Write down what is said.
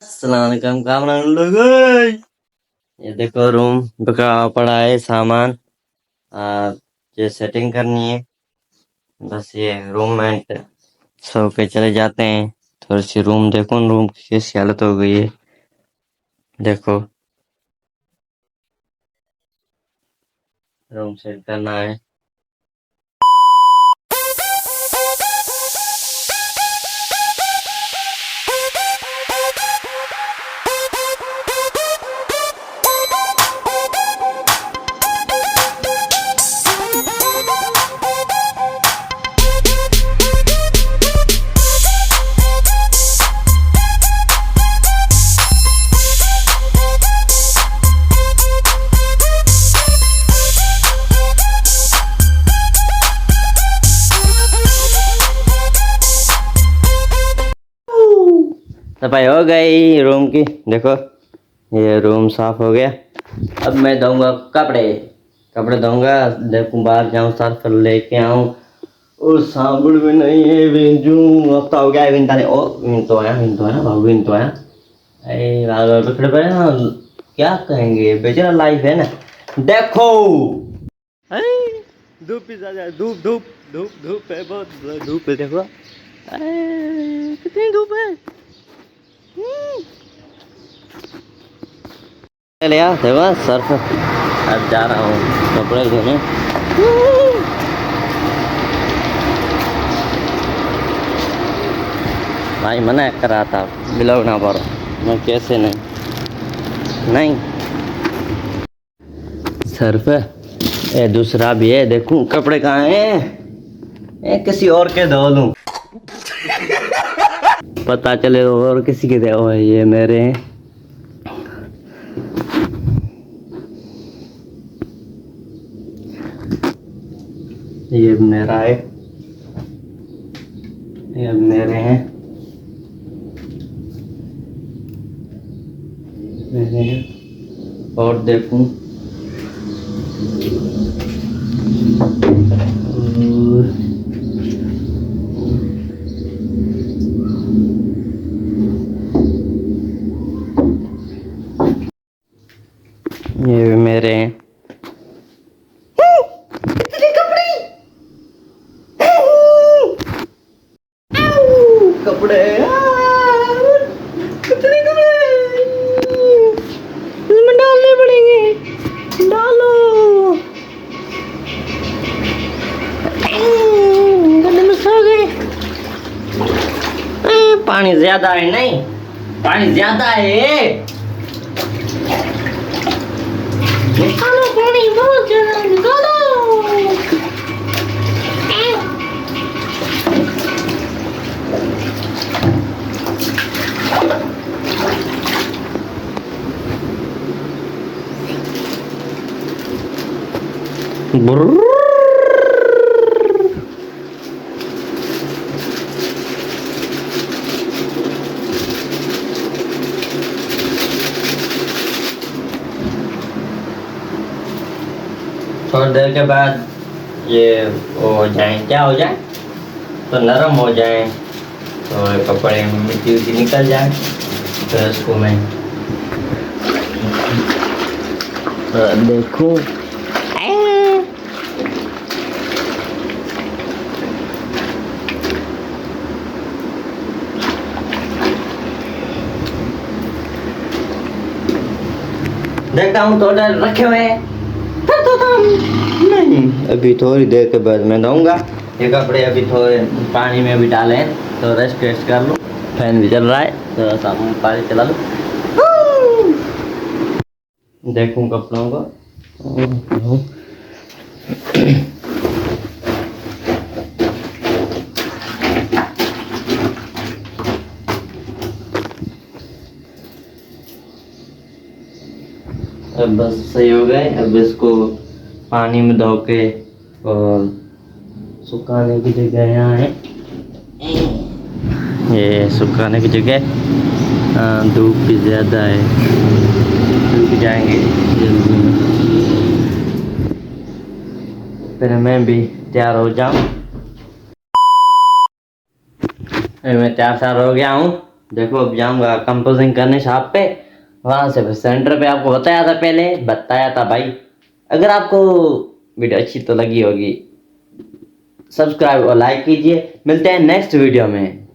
अस्सलाम कामरान लोग। ये देखो रूम का पड़ा है सामान। आ, ये सेटिंग करनी है। बस ये रूममेट सो के चले जाते हैं। थोड़ी सी रूम देखो, रूम की कैसी हालत हो गई है देखो। रूम सेट करना है। सफाई हो गई रूम की, देखो ये रूम साफ हो गया। अब मैं धोऊंगा कपड़े कपड़े धोऊंगा। देखूं बाहर जाऊं, सर्फ लेके आऊं। और साबुन भी नहीं है, विंजू हफ्ता हो गया है। विंता ने ओ विन तो आया भाव विन तो आया। अरे रखड़े पे ना, क्या कहेंगे, बेचारा लाइफ है ना। देखो धूप भी ज्यादा, धूप धूप धूप धूप है, बहुत धूप है। देखो कितनी धूप है। चले यार देखो सर्फ। अब जा रहा हूँ कपड़े धोने। भाई मना कर रहा था बिलोग ना पर, मैं कैसे नहीं सर्फ है। ये दूसरा भी है, देखूं कपड़े कहाँ हैं। किसी और के धो लूं, पता चले और किसी के दे। ये मेरे हैं। ये मेरा है, ये मेरे हैं, मेरे हैं। और देखूं ये भी मेरे हैं। कितने कपड़े कपड़े कितने कपड़े इसमें डालने पड़ेंगे। डालो गंदे में सो गए। पानी ज्यादा है, नहीं पानी ज्यादा है। निकालो पानी, बहुत ज्यादा निकालो। थोड़ी देर के बाद ये हो जाए, क्या हो जाए तो नरम हो जाए, तो कपड़े में मिट्टी उट्टी निकल जाए। तो इसको मैं देखूं। देखता हूँ थोड़ा रखे हुए हैं। नहीं, अभी थोड़ी देर के बाद मैं धोऊंगा ये कपड़े। अभी थोड़े पानी में भी डाले हैं, तो रेस्ट वेस्ट कर लूँ। फैन भी चल रहा है, तो सामने पानी चला लूँ। देखूं कपड़ों को। अब बस सही हो गए। अब इसको पानी में धो के और सुखाने की जगह यहाँ है। ये सुखाने की जगह, धूप भी ज़्यादा है, सूख जाएंगे जल्दी में। फिर मैं भी तैयार हो जाऊँ। मैं तैयार हो गया हूँ। देखो अब जाऊंगा कंपोजिंग करने शॉप पे, वहां से फिर सेंटर पे। आपको बताया था भाई। अगर आपको वीडियो अच्छी तो लगी होगी, सब्सक्राइब और लाइक कीजिए। मिलते हैं नेक्स्ट वीडियो में।